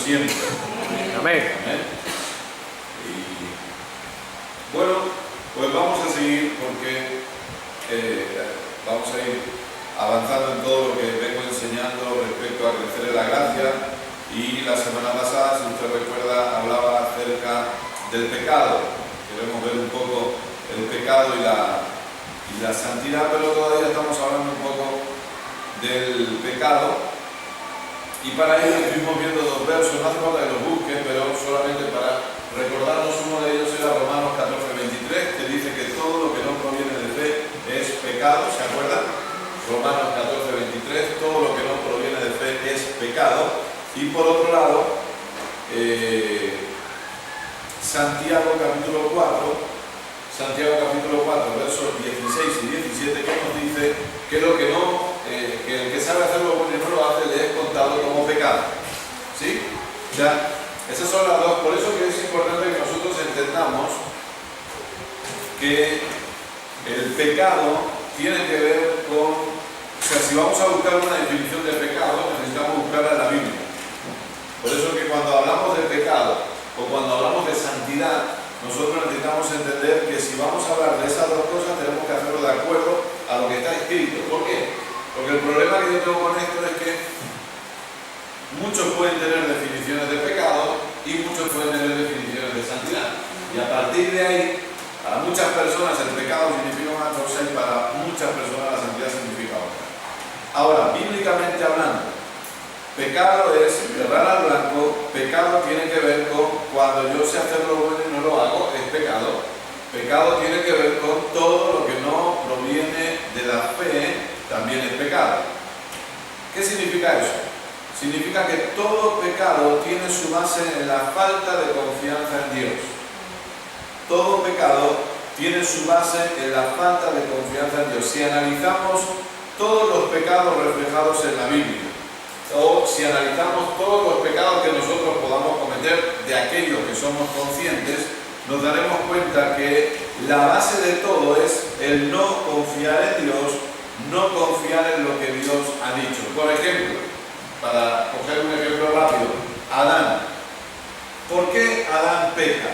siempre. Amén. Amén. Y bueno, pues vamos a seguir porque vamos a ir avanzando en todo lo que vengo enseñando respecto a crecer en la gracia. Y la semana pasada, si usted recuerda, hablaba acerca del pecado. Queremos ver un poco el pecado y la santidad, pero todavía estamos hablando un poco del pecado. Y para ello estuvimos viendo dos versos, no hace falta que los busquen, pero solamente para recordarnos, uno de ellos era Romanos 14:23, que dice que todo lo que no proviene de fe es pecado, ¿se acuerdan? Romanos 14:23, todo lo que no proviene de fe es pecado. Y por otro lado, Santiago capítulo 4, versos 16 y 17, que nos dice que lo que no, que el que sabe hacer lo bueno y no lo hace, le es contado como pecado. ¿Sí? O sea, esas son las dos. Por eso que es importante que nosotros entendamos que el pecado tiene que ver con... O sea, si vamos a buscar una definición de pecado, necesitamos buscarla en la Biblia. Por eso que cuando hablamos de pecado o cuando hablamos de santidad, nosotros necesitamos entender que si vamos a hablar de esas dos cosas, tenemos que hacerlo de acuerdo a lo que está escrito. ¿Por qué? Porque el problema que yo tengo con esto es que muchos pueden tener definiciones de pecado y muchos pueden tener definiciones de santidad. Y a partir de ahí, para muchas personas el pecado significa una cosa y para muchas personas la santidad significa otra. Ahora, bíblicamente hablando, pecado es errar al blanco, pecado tiene que ver con cuando yo sé hacer lo bueno y no lo hago, es pecado. Pecado tiene que ver con todo lo que no proviene de la fe, también es pecado. ¿Qué significa eso? Significa que todo pecado tiene su base en la falta de confianza en Dios. Todo pecado tiene su base en la falta de confianza en Dios. Si analizamos todos los pecados reflejados en la Biblia, o si analizamos todos los pecados que nosotros podamos cometer de aquellos que somos conscientes, nos daremos cuenta que la base de todo es el no confiar en Dios, no confiar en lo que Dios ha dicho. Por ejemplo, para coger un ejemplo rápido, Adán. ¿Por qué Adán peca?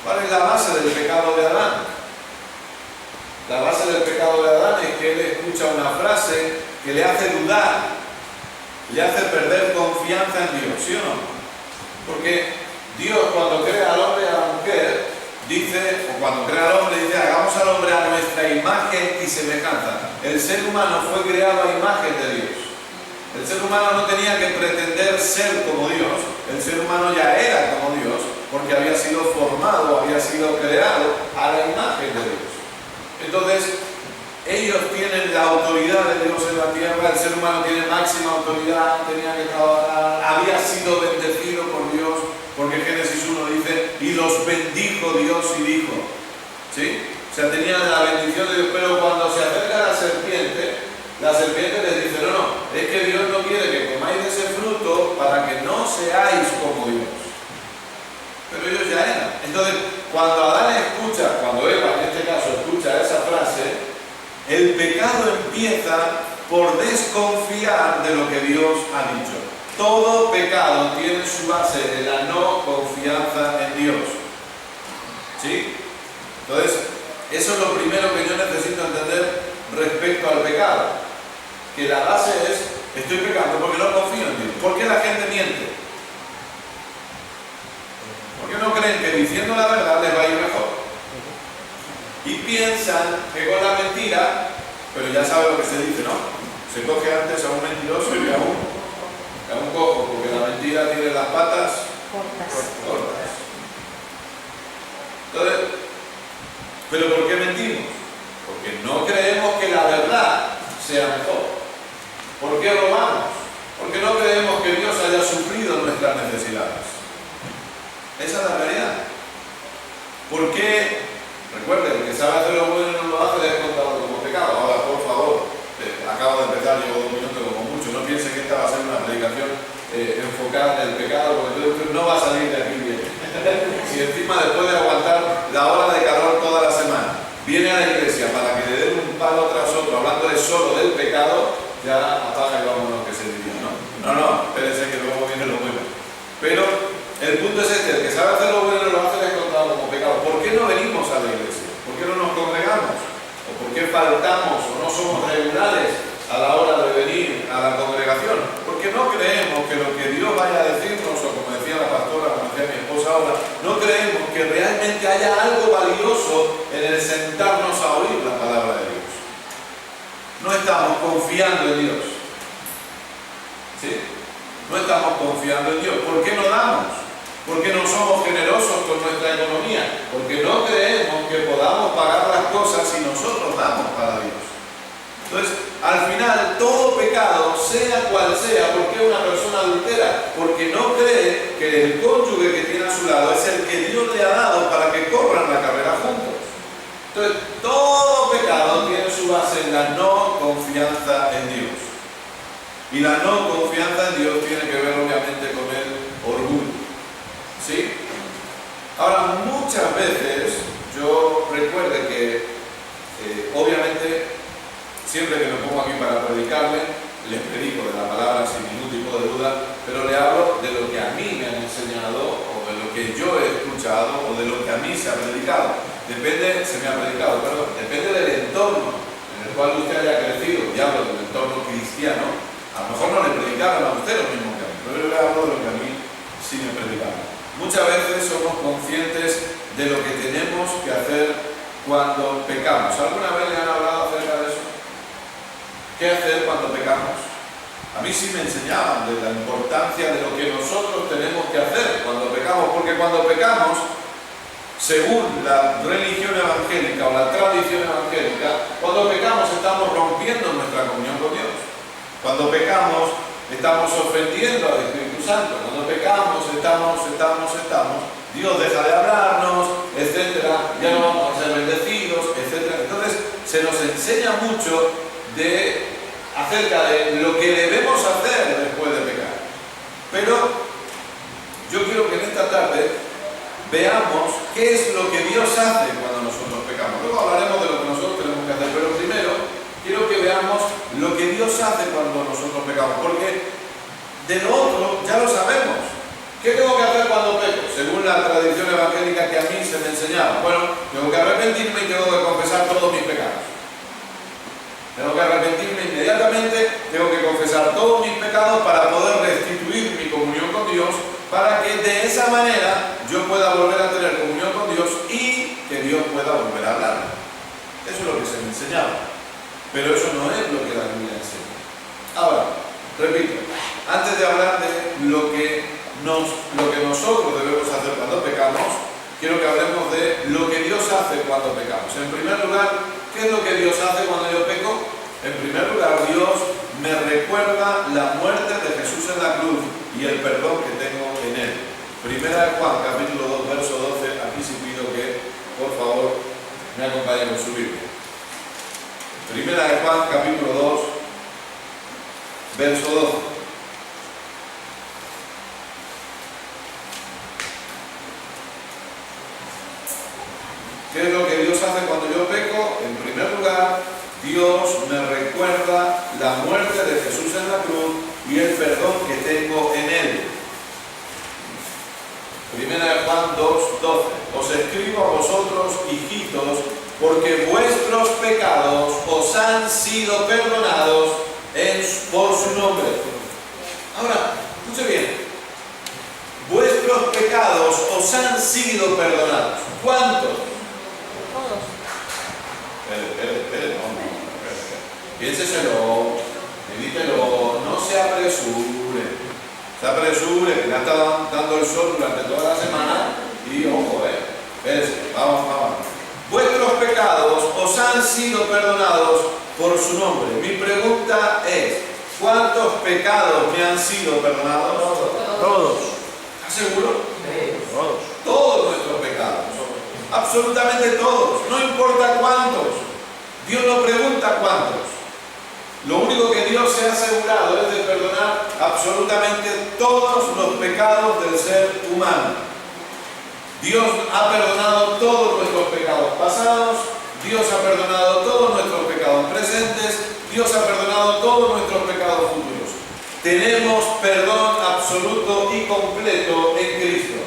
¿Cuál es la base del pecado de Adán? La base del pecado de Adán es que él escucha una frase que le hace dudar, le hace perder confianza en Dios, ¿sí o no? Porque Dios, cuando crea al hombre y a la mujer, dice, o cuando crea al hombre, dice, hagamos al hombre a nuestra imagen y semejanza. El ser humano fue creado a imagen de Dios. El ser humano no tenía que pretender ser como Dios, el ser humano ya era como Dios, porque había sido formado, había sido creado a la imagen de Dios. Entonces, ellos tienen la autoridad de Dios en la tierra, el ser humano tiene máxima autoridad, tenía que trabajar, había sido bendecido por Dios, porque Génesis 1 dice, y los bendijo Dios y dijo, ¿sí? O sea, tenían la bendición de Dios, pero cuando se acerca la serpiente les dice, no, es que Dios no quiere que comáis de ese fruto para que no seáis como Dios. Pero ellos ya eran. Entonces, cuando Adán escucha, cuando Eva en este caso escucha esa frase, el pecado empieza por desconfiar de lo que Dios ha dicho. Todo pecado tiene su base en la no confianza en Dios. ¿Sí? Entonces, eso es lo primero que yo necesito entender respecto al pecado. Que la base es, estoy pecando porque no confío en Dios. ¿Por qué la gente miente? Porque no creen que diciendo la verdad les va a ir mejor. Y piensan que con la mentira, pero ya sabe lo que se dice, ¿no? Se coge antes a un mentiroso y a un cojo, porque la mentira tiene las patas cortas. Entonces, ¿pero por qué mentimos? Porque no creemos que la verdad sea mejor. ¿Por qué robamos? Porque no creemos que Dios haya suplido nuestras necesidades. Esa es la realidad. ¿Por qué? Recuerden, el que sabe hacer lo bueno y no lo hace le es contado como pecado. Ahora, por favor, acabo de empezar, llevo 2 minutos como mucho. No piensen que esta va a ser una predicación enfocada en el pecado, porque usted no va a salir de aquí bien. Si encima después de aguantar la hora de calor toda la semana, viene a la iglesia para que le den un palo tras otro, hablándole solo del pecado, ya apaga y vámonos, que se diría, ¿no? No, espérense que luego viene lo bueno. el punto es este: el que sabe hacer lo bueno lo hace descontado como pecado. ¿Por qué no venimos a la iglesia? ¿Por qué no nos congregamos? ¿O por qué faltamos o no somos regulares a la hora de venir a la congregación? Porque no creemos que lo que Dios vaya a decirnos, o como decía la pastora, como decía mi esposa ahora, no creemos que realmente haya algo valioso en el sentarnos a oír la palabra de Dios. No estamos confiando en Dios. ¿Sí? No estamos confiando en Dios. ¿Por qué no damos? ¿Por qué no somos generosos con nuestra economía? Porque no creemos que podamos pagar las cosas si nosotros damos para Dios. Entonces, al final, todo pecado, sea cual sea, porque es una persona adultera, porque no cree que el cónyuge que tiene a su lado es el que Dios le ha dado para que corran la carrera juntos. Entonces, todo pecado tiene su base en la no confianza en Dios. Y la no confianza en Dios tiene que ver, obviamente, con el orgullo. ¿Sí? Ahora, muchas veces, yo recuerde que, obviamente, siempre que me pongo aquí para predicarle, les predico de la palabra sin ningún tipo de duda, pero le hablo de lo que a mí me han enseñado, o de lo que yo he escuchado, o de lo que a mí se ha predicado. Depende del entorno en el cual usted haya crecido, y hablo del entorno cristiano. A lo mejor no le predicaron a usted lo mismo que a mí, pero yo le hablo de lo que a mí sí me predicaron. Muchas veces somos conscientes de lo que tenemos que hacer cuando pecamos. ¿Alguna vez le han hablado acerca de eso? ¿Qué hacer cuando pecamos? A mí sí me enseñaban de la importancia de lo que nosotros tenemos que hacer cuando pecamos, porque cuando pecamos, según la religión evangélica o la tradición evangélica, cuando pecamos estamos rompiendo nuestra comunión con Dios. Cuando pecamos estamos ofendiendo al Espíritu Santo. Cuando pecamos estamos, Dios deja de hablarnos, etcétera, ya no vamos a ser bendecidos, etcétera. Entonces se nos enseña mucho acerca de lo que debemos hacer después de pecar. Pero yo quiero que en esta tarde veamos qué es lo que Dios hace cuando nosotros pecamos. Luego hablaremos de lo que nosotros tenemos que hacer, pero primero quiero que veamos lo que Dios hace cuando nosotros pecamos, porque de lo otro ya lo sabemos. ¿Qué tengo que hacer cuando peco? Según la tradición evangélica que a mí se me enseñaba. Bueno, tengo que arrepentirme y tengo que confesar todos mis pecados. Tengo que arrepentirme inmediatamente, tengo que confesar todos mis pecados para poder restituir mi comunión con Dios, para que de esa manera yo pueda volver a tener comunión con Dios y que Dios pueda volver a hablar. Eso es lo que se me enseñaba. Pero eso no es lo que la Biblia enseña. Ahora, repito, antes de hablar de lo que nosotros debemos hacer cuando pecamos, quiero que hablemos de lo que Dios hace cuando pecamos. En primer lugar, ¿qué es lo que Dios hace cuando yo peco? En primer lugar, Dios me recuerda la muerte de Jesús en la cruz y el perdón que tengo en Él. Primera de Juan, capítulo 2, verso 12. Aquí sí pido que, por favor, me acompañen con su Biblia. Primera de Juan, capítulo 2, verso 12. ¿Qué es lo que Dios hace cuando yo peco? En primer lugar, Dios me recuerda la muerte de Jesús en la cruz y el perdón que tengo en Él. Primera de Juan 2:12. Os escribo a vosotros, hijitos, porque vuestros pecados os han sido perdonados por su nombre. Ahora, escuche bien. Vuestros pecados os han sido perdonados. ¿Cuántos? Espere, no. Piénseselo, medítelo, no se apresure. Se apresure, que ya está dando el sol durante toda la semana y ojo, espérese, vamos. Vuestros pecados os han sido perdonados por su nombre. Mi pregunta es, ¿cuántos pecados me han sido perdonados? Todos. ¿Estás seguro? Todos. Todos nuestros pecados. Absolutamente todos. No importa cuántos. Dios no pregunta cuántos. Lo único que Dios se ha asegurado es de perdonar absolutamente todos los pecados del ser humano. Dios ha perdonado todos nuestros pecados pasados, Dios ha perdonado todos nuestros pecados presentes, Dios ha perdonado todos nuestros pecados futuros. Tenemos perdón absoluto y completo en Cristo.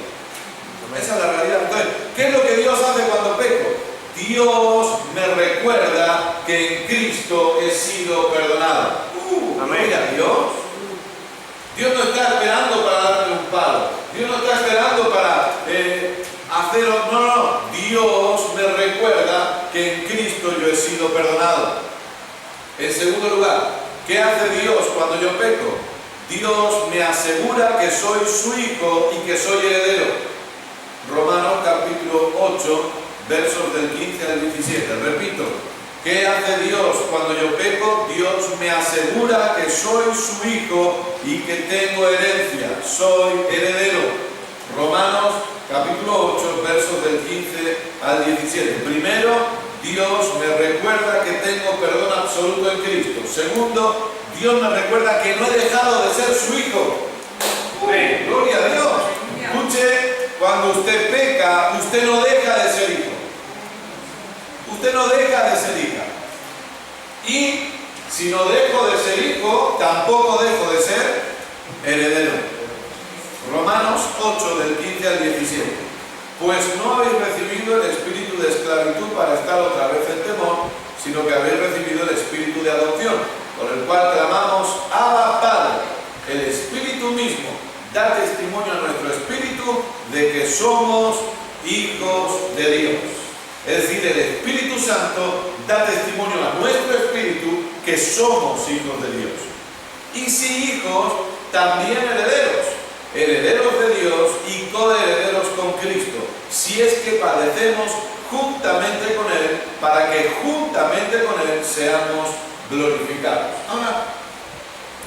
Esa es la realidad. Entonces, ¿qué es lo que Dios hace cuando peco? Dios me recuerda que en Cristo he sido perdonado. Amén. Gloria a Dios. Dios no está esperando para darme un palo. Dios no está esperando para hacer... No. Dios me recuerda que en Cristo yo he sido perdonado. En segundo lugar, ¿qué hace Dios cuando yo peco? Dios me asegura que soy su hijo y que soy heredero. Romanos capítulo 8, versos del 15 al 17. Repito, ¿qué hace Dios cuando yo peco? Dios me asegura que soy su hijo y que tengo herencia. Soy heredero. Romanos capítulo 8, versos del 15 al 17. Primero, Dios me recuerda que tengo perdón absoluto en Cristo. Segundo, Dios me recuerda que no he dejado de ser su hijo. Gloria a Dios. Escuche, cuando usted peca, usted no deja de ser hijo. Usted no deja de ser hija. Y si no dejo de ser hijo, tampoco dejo de ser heredero. Romanos 8, del 15 al 17. Pues no habéis recibido el espíritu de esclavitud para estar otra vez en temor, sino que habéis recibido el espíritu de adopción, por el cual clamamos, Abba Padre. El Espíritu mismo da testimonio a nuestro espíritu de que somos hijos de Dios. Es decir, el Espíritu Santo da testimonio a nuestro espíritu que somos hijos de Dios. Y si hijos, también herederos. Herederos de Dios y coherederos con Cristo, si es que padecemos juntamente con Él, para que juntamente con Él seamos glorificados. Ahora,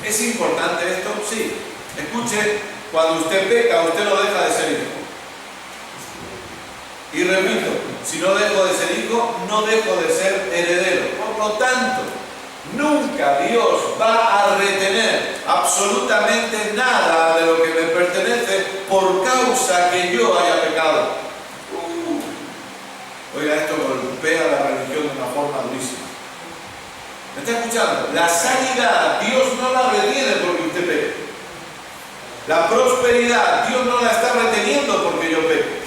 ¿es importante esto? Sí. Escuche, cuando usted peca, usted no deja de ser hijo. Y repito, si no dejo de ser hijo, no dejo de ser heredero. Por lo tanto, nunca Dios va a retener absolutamente nada de lo que me pertenece por causa que yo haya pecado. Oiga, esto golpea la religión de una forma durísima. ¿Me está escuchando? La sanidad, Dios no la retiene porque usted peque. La prosperidad, Dios no la está reteniendo porque yo peque.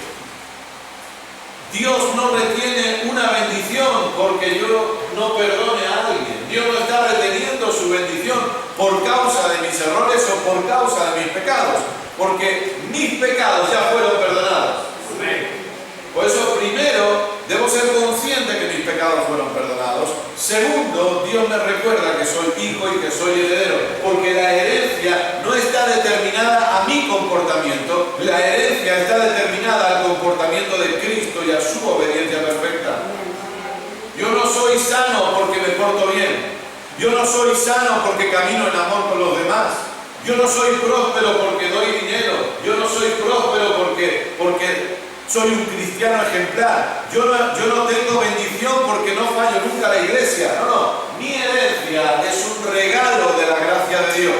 Dios no retiene una bendición porque yo no perdone a alguien. Dios no está reteniendo su bendición por causa de mis errores o por causa de mis pecados, porque mis pecados ya fueron perdonados. Por eso, primero, debo ser consciente que mis pecados fueron perdonados. Segundo, Dios me recuerda que soy hijo y que soy heredero, porque la herencia no está determinada a mi comportamiento, la herencia está determinada al comportamiento de Cristo y a su obediencia perfecta. Yo no soy sano porque me porto bien. Yo no soy sano porque camino en amor con los demás. Yo no soy próspero porque doy dinero. Yo no soy próspero porque soy un cristiano ejemplar. Yo no tengo bendición porque no fallo nunca a la iglesia. No. Mi herencia es un regalo de la gracia de Dios.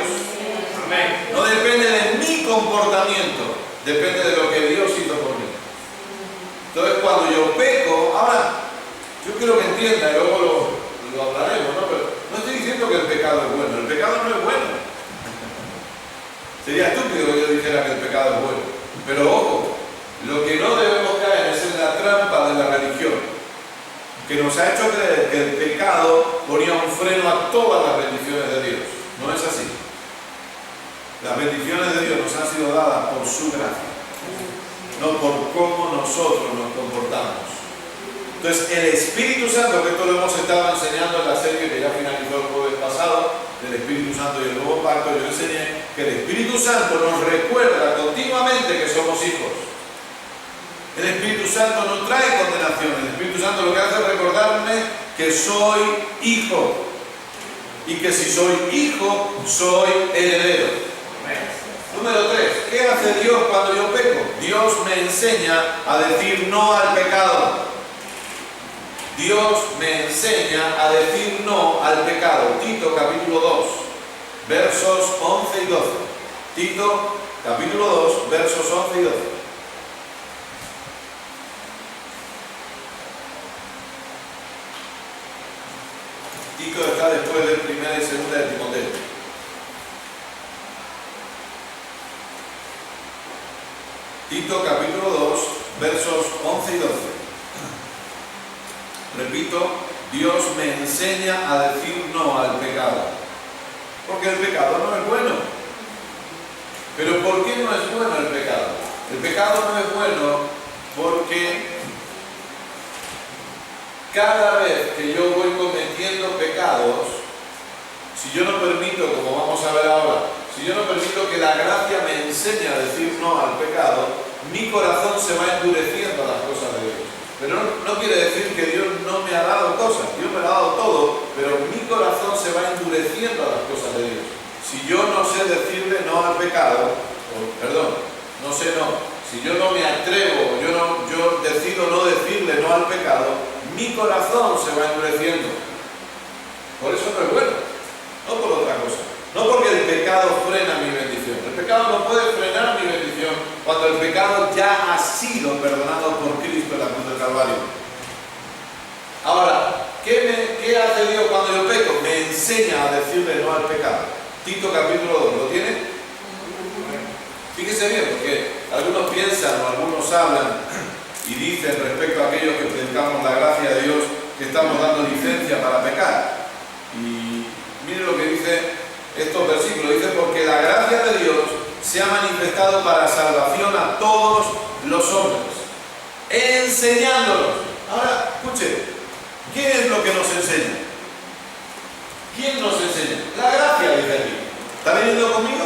Amén. No depende de mi comportamiento, depende de lo que Dios hizo por mí. Entonces, cuando yo peco, ahora, yo quiero que entienda, y luego lo hablaremos, ¿no? Pero no estoy diciendo que el pecado es bueno. El pecado no es bueno. Sería estúpido que yo dijera que el pecado es bueno. Pero ojo, lo que no debemos caer es en la trampa de la religión, que nos ha hecho creer que el pecado ponía un freno a todas las bendiciones de Dios. No es así. Las bendiciones de Dios nos han sido dadas por su gracia, no por cómo nosotros nos comportamos. Entonces, el Espíritu Santo, que esto lo hemos estado enseñando en la serie que ya finalizó el jueves pasado, del Espíritu Santo y el Nuevo Pacto, yo enseñé que el Espíritu Santo nos recuerda continuamente que somos hijos. El Espíritu Santo no trae condenación. El Espíritu Santo lo que hace es recordarme que soy hijo. Y que si soy hijo, soy heredero. Número 3. ¿Qué hace Dios cuando yo peco? Dios me enseña a decir no al pecado. Dios me enseña a decir no al pecado. Tito capítulo 2, versos 11 y 12. Tito capítulo 2, versos 11 y 12. Tito está después de primera y segunda de Timoteo. Tito capítulo 2, versos 11 y 12. Repito, Dios me enseña a decir no al pecado. Porque el pecado no es bueno. Pero ¿por qué no es bueno el pecado? El pecado no es bueno porque cada vez que yo voy cometiendo pecados, si yo no permito, como vamos a ver ahora, si yo no permito que la gracia me enseñe a decir no al pecado, mi corazón se va endureciendo a las cosas de Dios. Pero no quiere decir que Dios no me ha dado cosas, Dios me ha dado todo, pero mi corazón se va endureciendo a las cosas de Dios. Si yo no sé decirle no al pecado, si yo no me atrevo, yo decido no decirle no al pecado, mi corazón se va endureciendo. Por eso no es bueno, no por otra cosa. No porque el pecado frena mi bendición. El pecado no puede frenar mi bendición cuando el pecado ya ha sido perdonado por Cristo en la cruz del Calvario. Ahora, ¿qué hace Dios cuando yo peco? Me enseña a decirle no al pecado. Tito capítulo 2, ¿lo tiene? Fíjese bien, porque algunos piensan o algunos hablan y dicen respecto a aquellos que predicamos la gracia de Dios que estamos dando licencia para pecar. Y mire lo que dice estos versículos. Dice, porque la gracia de Dios se ha manifestado para salvación a todos los hombres, enseñándonos. Ahora, escuche, ¿qué es lo que nos enseña? ¿Quién nos enseña? La gracia, dice aquí. ¿Está leyendo conmigo?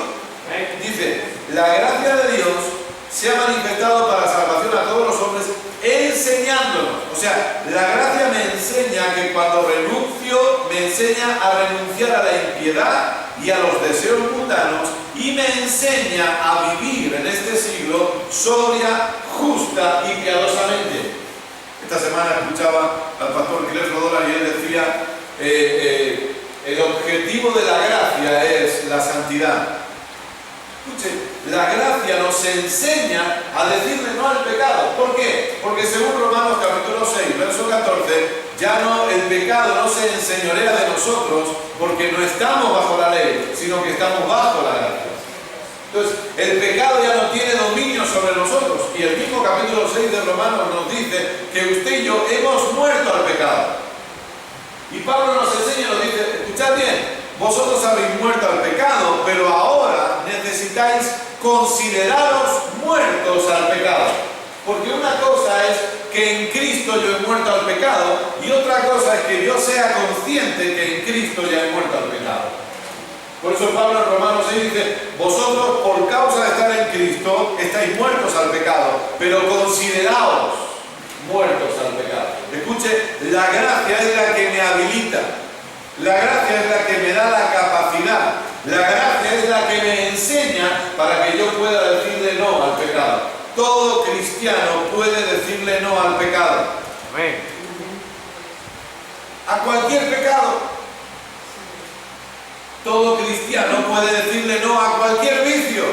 Dice, la gracia de Dios se ha manifestado para salvación a todos los hombres, enseñándonos. O sea, la gracia me enseña que cuando renuncio, me enseña a renunciar a la impiedad y a los deseos mundanos, y me enseña a vivir en este siglo sobria, justa y piadosamente. Esta semana escuchaba al pastor Quiles Rodola y él decía, el objetivo de la gracia es la santidad. Escuche, la gracia nos enseña a decirle no al pecado. ¿Por qué? Porque según Romanos capítulo 6, verso 14, ya no, el pecado no se enseñorea de nosotros porque no estamos bajo la ley, sino que estamos bajo la gracia. Entonces, el pecado ya no tiene dominio sobre nosotros. Y el mismo capítulo 6 de Romanos nos dice que usted y yo hemos muerto al pecado. Y Pablo nos enseña y nos dice, escuchad bien, vosotros habéis muerto al pecado, pero ahora necesitáis consideraros muertos al pecado. Porque una cosa es que en Cristo yo he muerto al pecado y otra cosa es que yo sea consciente que en Cristo ya he muerto al pecado. Por eso Pablo en Romanos 6 dice, vosotros por causa de estar en Cristo estáis muertos al pecado, pero consideraos muertos al pecado. Escuche, la gracia es la que me habilita. La gracia es la que me da la capacidad. La gracia es la que me enseña para que yo pueda decirle no al pecado. Todo cristiano puede decirle no al pecado. Amén. A cualquier pecado. Todo cristiano puede decirle no a cualquier vicio.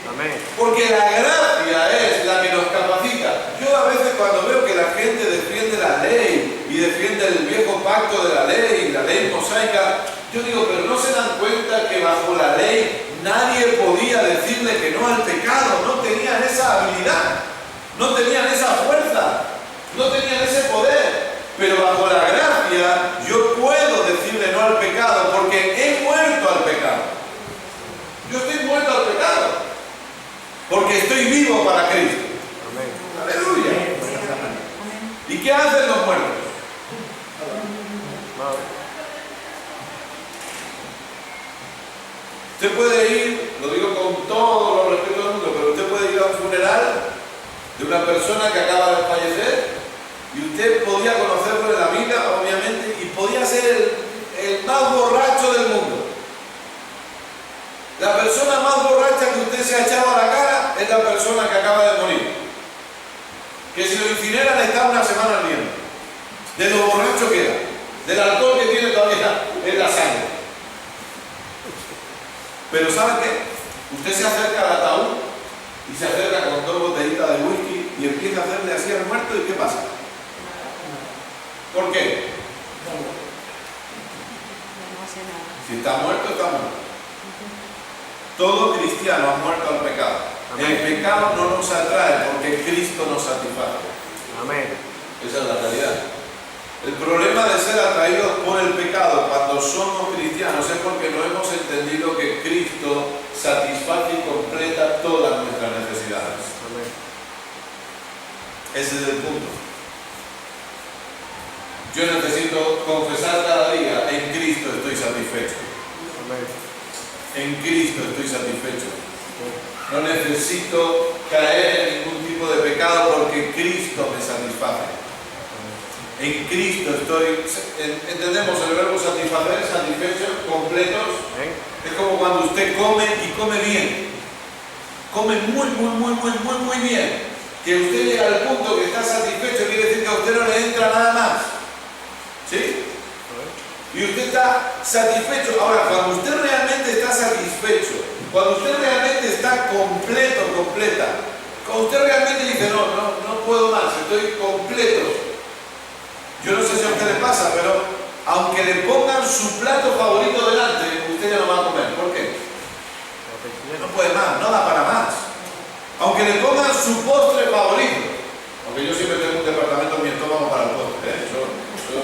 Amén. Porque la gracia es la que nos capacita. Yo a veces cuando veo que la gente defiende la ley y defiende el viejo pacto de la ley mosaica, yo digo, pero no se dan cuenta que bajo la ley nadie podía decirle que no al pecado. No tenían esa habilidad, no tenían esa fuerza, no tenían ese poder. Pero bajo la gracia yo puedo decirle no al pecado porque he muerto al pecado. Yo estoy muerto al pecado porque estoy vivo para Cristo. Amén. Aleluya. ¿Y qué hacen los muertos? Usted puede ir, lo digo con todo los respeto del mundo, pero usted puede ir a un funeral de una persona que acaba de fallecer y usted podía conocerlo en la vida, obviamente, y podía ser el más borracho del mundo. La persona más borracha que usted se ha echado a la cara es la persona que acaba de morir. Que si lo incineran está una semana ardiendo. De lo borracho que era, del alcohol que tiene todavía en la sangre. Pero ¿sabe qué? Usted se acerca al ataúd y se acerca con 2 botellitas de whisky y empieza a hacerle así al muerto, ¿y qué pasa? ¿Por qué? Si está muerto, está muerto. Todo cristiano ha muerto al pecado. El pecado no nos atrae porque Cristo nos satisface. Amén. Esa es la realidad. El problema de ser atraídos por el pecado cuando somos cristianos es porque no hemos entendido que Cristo satisface y completa todas nuestras necesidades. Amén. Ese es el punto. Yo necesito confesar cada día: en Cristo estoy satisfecho. Amén. En Cristo estoy satisfecho. No necesito caer en ningún tipo de pecado porque Cristo me satisface. En Cristo estoy, entendemos el verbo satisfacer, satisfechos, completos. Amén. Es como cuando usted come y come bien. Come muy bien. Que usted llega al punto que está satisfecho, quiere decir que a usted no le entra nada más. ¿Sí? Y usted está satisfecho. Ahora, cuando usted realmente está satisfecho, cuando usted realmente está completo, completa, cuando usted realmente dice: no puedo más, estoy completo. Yo no sé si a usted le pasa, pero aunque le pongan su plato favorito delante, usted ya no va a comer. ¿Por qué? No puede más, no da para más. Aunque le pongan su postre favorito, aunque yo siempre tengo un departamento en mi estómago para el postre,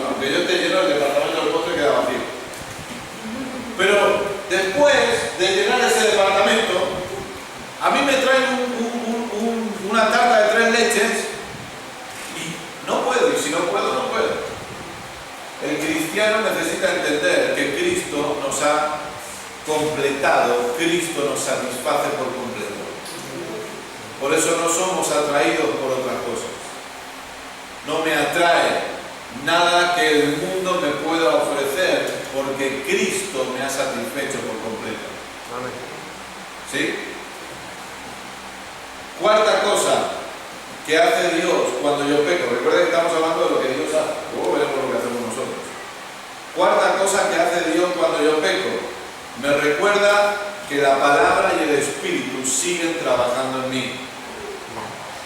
aunque yo esté lleno, el departamento del postre queda vacío. Pero después de llenar ese departamento, a mí me traen una tarta de 3 leches y no puedo, y si no puedo, no puedo. El cristiano necesita entender que Cristo nos ha completado, Cristo nos satisface por completo. Por eso no somos atraídos por otras cosas. No me atrae nada que el mundo me pueda ofrecer, porque Cristo me ha satisfecho por completo. Amén. ¿Sí? Cuarta cosa que hace Dios cuando yo peco. Recuerda que estamos hablando de lo que Dios hace. Luego veremos lo que hacemos nosotros. Cuarta cosa que hace Dios cuando yo peco. Me recuerda que la palabra y el Espíritu siguen trabajando en mí.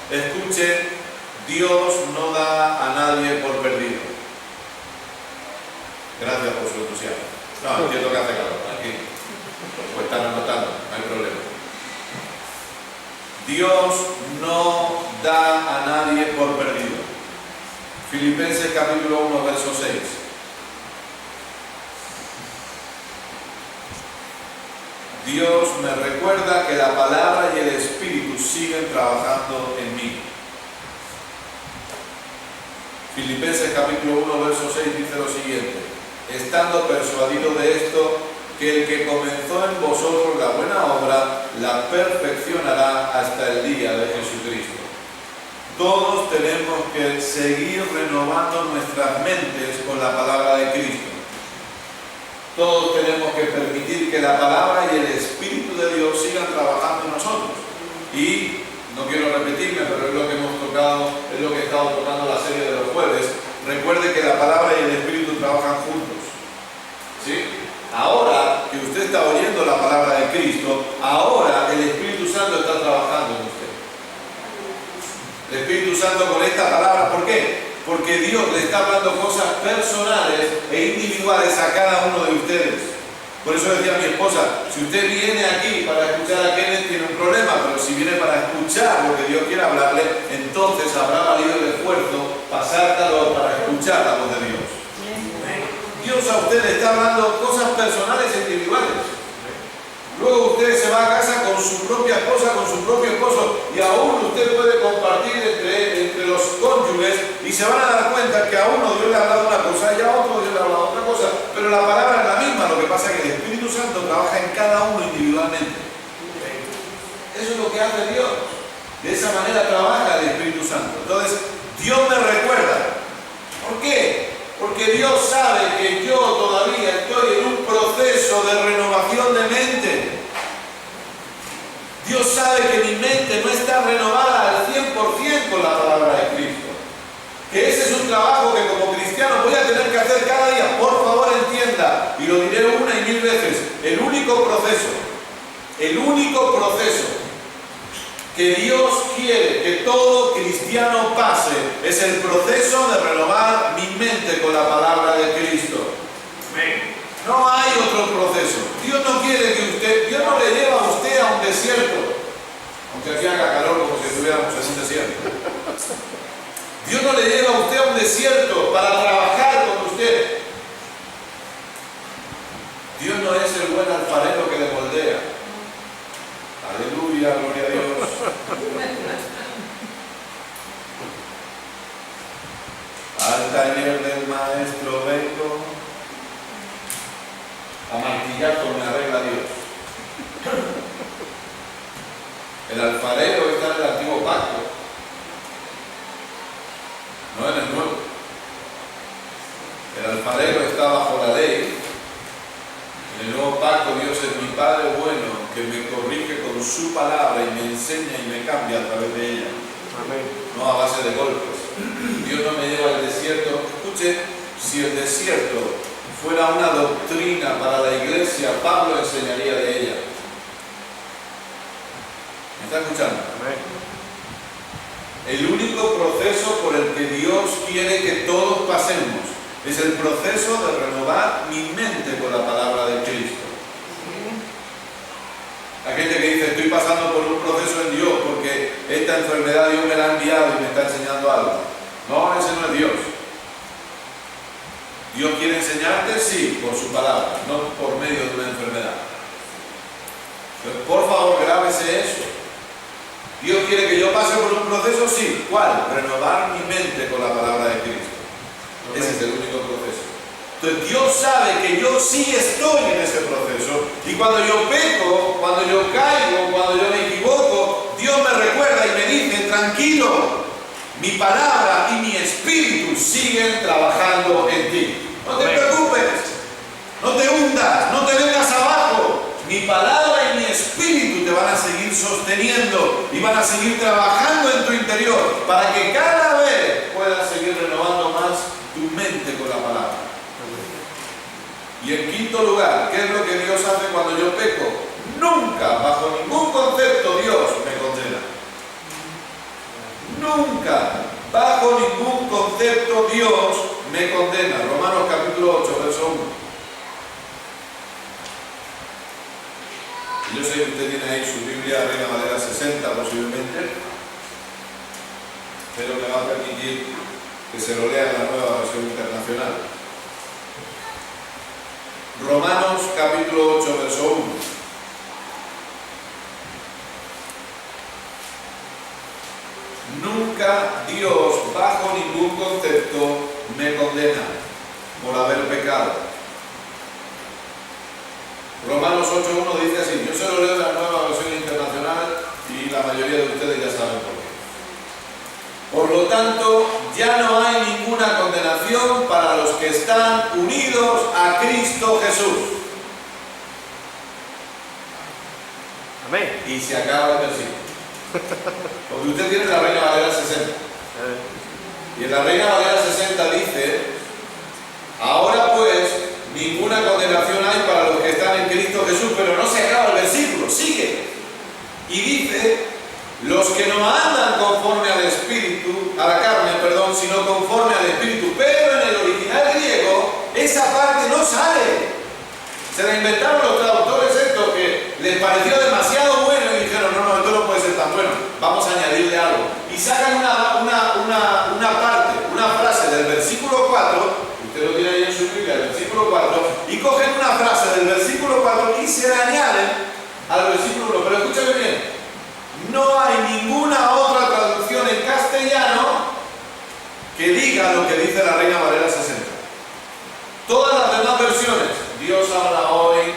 Escuchen, Dios no da a nadie por perdido. Gracias por su entusiasmo. No, entiendo que hace calor, tranquilo. Pues están anotando, no hay problema. Dios no da a nadie por perdido. Filipenses capítulo 1, verso 6. Dios me recuerda que la palabra y el Espíritu siguen trabajando en mí. Filipenses capítulo 1, verso 6 dice lo siguiente: estando persuadido de esto, que el que comenzó en vosotros la buena obra, la perfeccionará hasta el día de Jesucristo. Todos tenemos que seguir renovando nuestras mentes con la palabra de Cristo. Todos tenemos que permitir que la palabra y el Espíritu de Dios sigan trabajando en nosotros. Y no quiero repetirme, pero es lo que hemos tocado, es lo que he estado tocando la serie de los jueves. Recuerde que la palabra y el Espíritu trabajan juntos. ¿Sí? Ahora que usted está oyendo la palabra de Cristo, ahora el Espíritu Santo está trabajando en usted. El Espíritu Santo con esta palabra, ¿por qué? Porque Dios le está hablando cosas personales e individuales a cada uno de ustedes. Por eso decía mi esposa: si usted viene aquí para escuchar a Kenneth, tiene un problema, pero si viene para escuchar lo que Dios quiere hablarle, entonces habrá valido el esfuerzo pasar calor para escuchar la voz de Dios. Dios a usted le está hablando cosas personales e individuales. Luego usted se va a casa con su propia esposa, con su propio esposo, y aún usted puede compartir entre los cónyuges, y se van a dar cuenta que a uno Dios le ha hablado una cosa y a otro Dios le ha hablado otra cosa, pero la palabra es la misma. Lo que pasa es que el Espíritu Santo trabaja en cada uno individualmente. Eso es lo que hace Dios. De esa manera trabaja el Espíritu Santo. Entonces, Dios me recuerda. ¿Por qué? Porque Dios sabe que yo todavía estoy en un proceso de renovación de mente. Dios sabe que mi mente no está renovada al 100% con la palabra de Cristo. Que ese es un trabajo que como cristiano voy a tener que hacer cada día. Por favor, entienda, y lo diré una y mil veces, el único proceso que Dios quiere que todo cristiano pase es el proceso de renovar mi mente con la palabra de Cristo. No hay otro proceso. Dios no quiere que Dios no le lleva a usted a un desierto. Aunque aquí haga calor como si estuviéramos en un desierto. Dios no le lleva a usted a un desierto para trabajar con usted. Dios no es el buen alfarero que le moldea. Aleluya, gloria a Dios. Al taller del maestro vengo a martillazo me arregla Dios. El alfarero está en el antiguo pacto, no en el nuevo. El alfarero está bajo la ley. En el nuevo pacto Dios es mi Padre bueno, que me corrige con su palabra y me enseña y me cambia a través de ella. Amén. No a base de golpes. Dios no me lleva al desierto. Escuche, si el desierto fuera una doctrina para la iglesia, Pablo enseñaría de ella. ¿Me está escuchando? Amén. El único proceso por el que Dios quiere que todos pasemos es el proceso de renovar mi mente con la palabra de Cristo. Hay gente que dice, estoy pasando por un proceso en Dios porque esta enfermedad Dios me la ha enviado y me está enseñando algo. No, ese no es Dios. Dios quiere enseñarte, sí, por su palabra, no por medio de una enfermedad. Pero por favor, grábese eso. Dios quiere que yo pase por un proceso, sí. ¿Cuál? Renovar mi mente con la palabra de Cristo. Ese es el único proceso. Entonces Dios sabe que yo sí estoy en ese proceso. Y cuando yo peco, cuando yo caigo, cuando yo me equivoco, Dios me recuerda y me dice, tranquilo, mi palabra y mi espíritu siguen trabajando en ti. No te preocupes, no te hundas, no te vengas abajo. Mi palabra y mi espíritu te van a seguir sosteniendo y van a seguir trabajando en tu interior para que cada vez puedas seguir renovando más tu mente con la palabra. Y en quinto lugar, ¿qué es lo que Dios hace cuando yo peco? Nunca, bajo ningún concepto, Dios me condena. Nunca, bajo ningún concepto, Dios me condena. Romanos capítulo 8, verso 1. Yo sé que usted tiene ahí su Biblia, Reina Valera 60 posiblemente, pero me va a permitir que se lo lea en la nueva versión internacional. Romanos capítulo 8, verso 1. Nunca Dios, bajo ningún concepto, me condena por haber pecado. Romanos 8.1 dice así, yo se lo leo en la nueva versión internacional y la mayoría de ustedes ya saben por qué. Por lo tanto, ya no hay ninguna condenación para los que están unidos a Cristo Jesús. Amén. Y se acaba el versículo. Porque usted tiene la Reina Valera 60. Y en la Reina Valera 60 dice, ahora pues, ninguna condenación hay para los que están en Cristo Jesús, pero no se acaba el versículo, sigue. Y dice, los que no andan conforme al Espíritu, a la carne, perdón, sino conforme al Espíritu. Pero en el original griego, esa parte no sale. Se la inventaron los traductores esto, que les pareció demasiado bueno y dijeron, no, esto no puede ser tan bueno, vamos a añadirle algo. Y sacan una parte, una frase del versículo 4, usted lo tiene ahí en su Biblia, el versículo 4, y cogen una frase del versículo 4 y se la añaden al versículo 1. Pero escúchame bien, no hay ninguna otra traducción en castellano que diga lo que dice la Reina Valera 60. Todas las demás versiones, Dios habla hoy,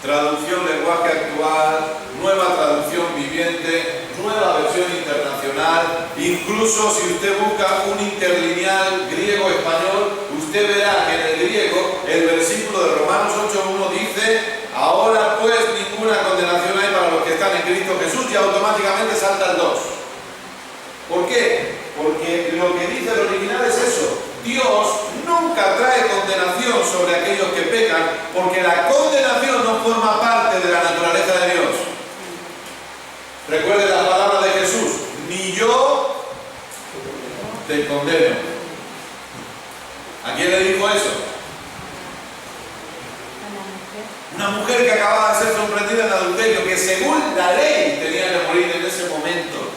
traducción lenguaje actual, nueva traducción viviente, nueva versión internacional, incluso si usted busca un interlineal griego-español, usted verá que en el griego el versículo de Romanos 8.1 dice, ahora pues ninguna condenación hay para los que están en Cristo Jesús, y automáticamente salta el 2. ¿Por qué? Porque lo que dice el original es eso. Dios nunca trae condenación sobre aquellos que pecan, porque la condenación no forma parte de la naturaleza de Dios. Recuerde las palabras de Jesús, ni yo te condeno. ¿A quién le dijo eso? Una mujer que acababa de ser sorprendida en adulterio, que según la ley tenía que morir en ese momento.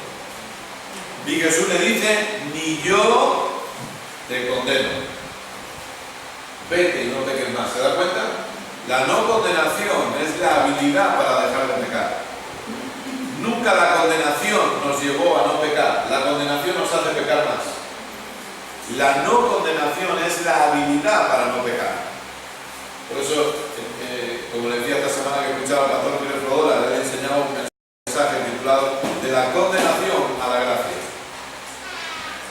Y Jesús le dice, ni yo te condeno. Vete y no peques más. ¿Se da cuenta? La no condenación es la habilidad para dejar de pecar. Nunca la condenación nos llevó a no pecar. La condenación nos hace pecar más. La no condenación es la habilidad para no pecar. Por eso, como le decía esta semana que escuchaba al pastor Pérez Rodola, le he enseñado un mensaje titulado de la condenación a la gracia.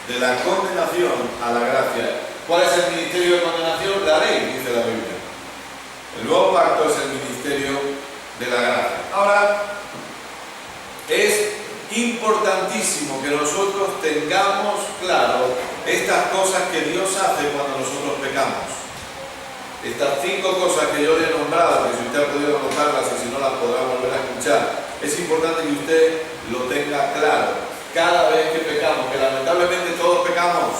De la condenación a la gracia. ¿Cuál es el ministerio de condenación? La ley, dice la Biblia. El nuevo pacto es el ministerio de la gracia. Ahora, es importantísimo que nosotros tengamos claro estas cosas que Dios hace cuando nosotros pecamos. Estas 5 cosas que yo le he nombrado, que si usted ha podido anotarlas y si no las podrá volver a escuchar, es importante que usted lo tenga claro cada vez que pecamos, que lamentablemente todos pecamos.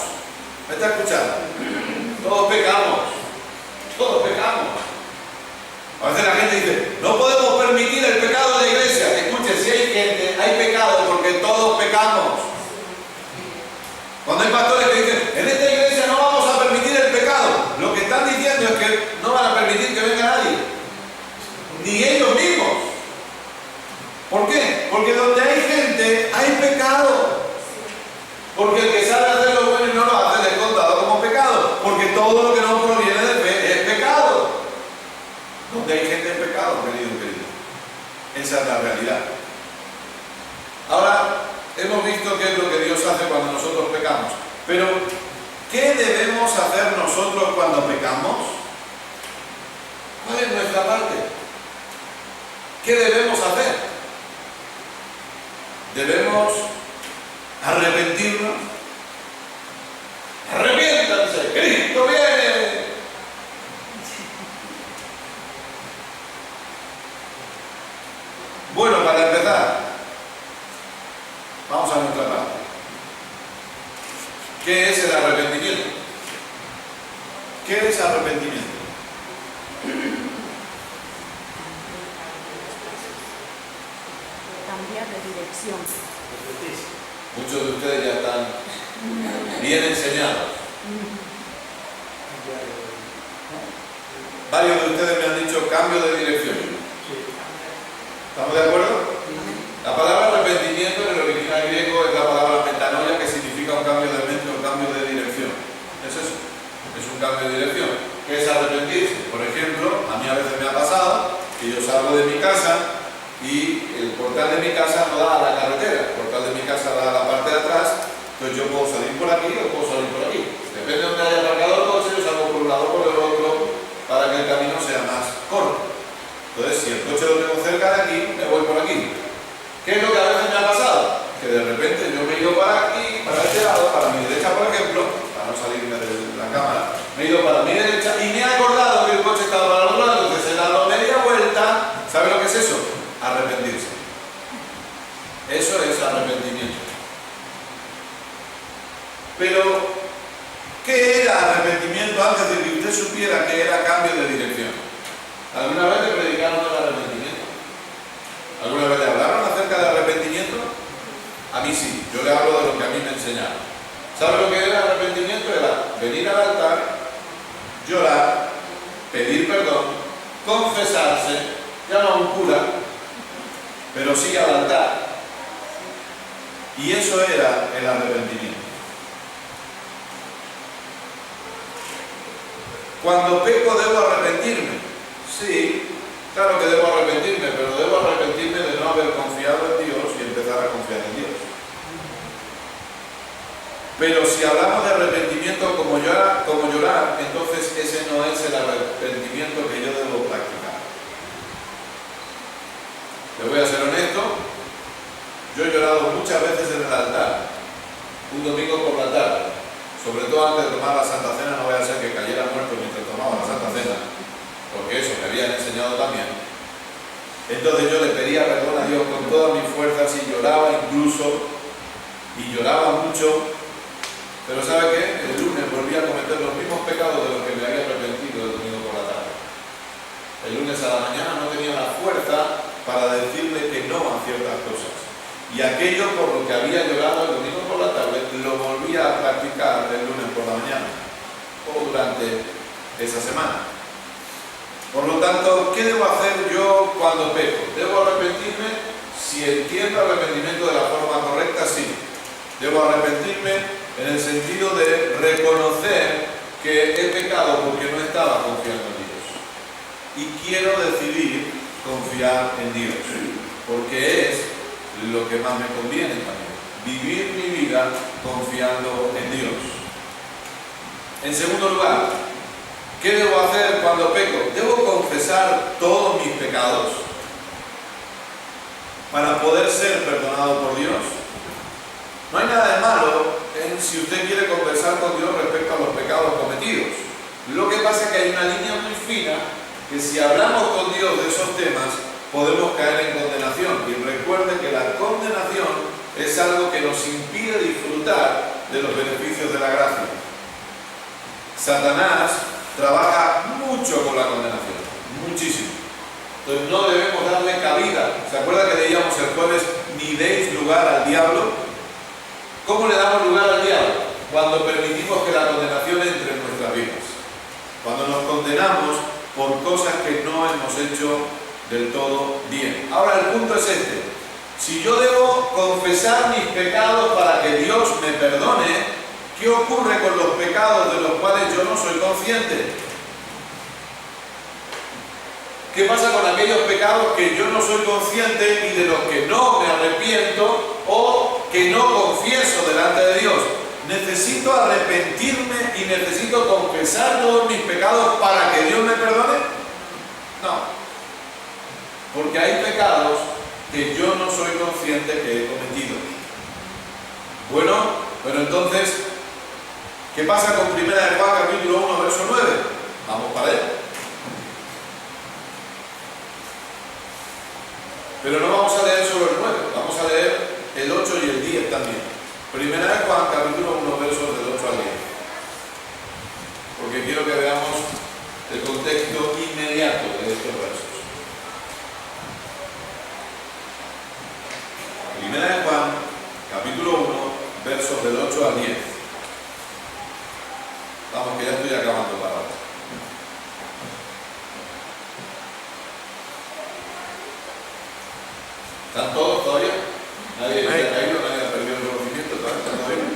¿Me está escuchando? Todos pecamos. Todos pecamos. A veces la gente dice, no podemos permitir el pecado de la iglesia. Escuche, si hay gente, hay pecado porque todos pecamos. Cuando hay pastores que dicen, en esta iglesia no vamos a permitir el pecado, lo que están diciendo es que no van a permitir que venga nadie. Ni ellos mismos. ¿Por qué? Porque donde hay gente, hay pecado. Porque el que sabe hacer lo bueno y no lo hace, es contado como pecado. Porque todo lo que no proviene de fe es pecado. Donde hay gente en pecado, querido. Esa es la realidad. Ahora, hemos visto qué es lo que Dios hace cuando nosotros pecamos. Pero, ¿qué debemos hacer nosotros cuando pecamos? ¿Cuál es nuestra parte? ¿Qué debemos hacer? Debemos arrepentirnos. ¡Arrepiéntanse! ¡Cristo viene! Bueno, para empezar, vamos a nuestra parte. ¿Qué es el arrepentimiento? ¿Qué es arrepentimiento? Cambiar de dirección. Muchos de ustedes ya están bien enseñados. Varios de ustedes me han dicho cambio de dirección. ¿Estamos de acuerdo? La palabra arrepentimiento en el original griego es la palabra metanoia, que significa un cambio de mente, un cambio de dirección. Es eso, es un cambio de dirección. ¿Qué es arrepentirse? Por ejemplo, a mí a veces me ha pasado que yo salgo de mi casa y el portal de mi casa no da a la carretera, el portal de mi casa da a la parte de atrás, entonces yo puedo salir por aquí o puedo salir por aquí. Depende de donde haya aparcado el coche, yo salgo por un lado o por el otro para que el camino sea más corto. Entonces, si el coche lo tengo cerca de aquí, me voy por aquí. ¿Qué es lo que a veces me ha pasado? Que de repente yo me he ido para aquí, para este lado, para mi derecha, por ejemplo, para no salirme de la cámara, me he ido para mi derecha y me he acordado que el coche estaba para el otro lado, entonces he dado media vuelta. ¿Sabe lo que es eso? Arrepentirse. Eso es arrepentimiento. Pero, ¿qué era arrepentimiento antes de que usted supiera que era cambio de dirección? ¿Alguna vez le predicaron el arrepentimiento? ¿Alguna vez le hablaron acerca del arrepentimiento? A mí sí, yo le hablo de lo que a mí me enseñaron. ¿Sabe lo que era arrepentimiento? Era venir al altar, llorar, pedir perdón, confesarse, llama a un cura, pero sí al altar. Y eso era el arrepentimiento. Cuando peco debo arrepentirme. Sí, claro que debo arrepentirme, pero debo arrepentirme de no haber confiado en Dios y empezar a confiar en Dios. Pero si hablamos de arrepentimiento como llorar, entonces ese no es el arrepentimiento que yo debo practicar. Le voy a ser honesto, yo he llorado muchas veces en el altar, un domingo por la tarde, sobre todo antes de tomar la Santa Cena, no voy a ser que cayera muerto mientras tomaba la Santa Cena, porque eso me habían enseñado también. Entonces yo le pedía perdón a Dios con todas mis fuerzas y lloraba incluso, y lloraba mucho, pero ¿sabe qué? El lunes volví a cometer los mismos pecados de los que me había arrepentido el domingo por la tarde. El lunes a la mañana no tenía la fuerza para decirle que no a ciertas cosas. y aquello por lo que había llorado el domingo por la tarde lo volvía a practicar el lunes por la mañana o durante esa semana. Por lo tanto, ¿qué debo hacer yo cuando peco? ¿Debo arrepentirme? Si entiendo arrepentimiento de la forma correcta, sí. Debo arrepentirme en el sentido de reconocer que he pecado porque no estaba confiando en Dios. Y quiero decidir confiar en Dios, porque es lo que más me conviene también. Vivir mi vida confiando en Dios. En segundo lugar, ¿qué debo hacer cuando peco? ¿Debo confesar todos mis pecados para poder ser perdonado por Dios? No hay nada de malo en si usted quiere conversar con Dios respecto a los pecados cometidos. Lo que pasa es que hay una línea muy fina que si hablamos con Dios de esos temas podemos caer en condenación. Y recuerde que la condenación es algo que nos impide disfrutar de los beneficios de la gracia. Satanás trabaja mucho con la condenación, muchísimo. Entonces no debemos darle cabida. ¿Se acuerda que leíamos el jueves, ni deis lugar al diablo? ¿Cómo le damos lugar al diablo? Cuando permitimos que la condenación entre en nuestras vidas. Cuando nos condenamos por cosas que no hemos hecho del todo bien. Ahora el punto es este. Si yo debo confesar mis pecados para que Dios me perdone, ¿qué ocurre con los pecados de los cuales yo no soy consciente? ¿Qué pasa con aquellos pecados que yo no soy consciente y de los que no me arrepiento o que no confieso delante de Dios? ¿Necesito arrepentirme y necesito confesar todos mis pecados para que Dios me perdone? No. Porque hay pecados que yo no soy consciente que he cometido. Bueno, pero entonces, ¿qué pasa con 1 Juan capítulo 1, verso 9? Vamos para él. Pero no vamos a leer solo el 9, vamos a leer el 8 y el 10 también. 1 Juan capítulo 1, versos del 8 al 10. Porque quiero que veamos el contexto inmediato de estos versos. 1 Juan capítulo 1, versos del 8 al 10. Vamos, que ya estoy acabando para ahora. ¿Están todos todavía? ¿Nadie se ha caído? ¿Nadie ha perdido el conocimiento? ¿Están todavía?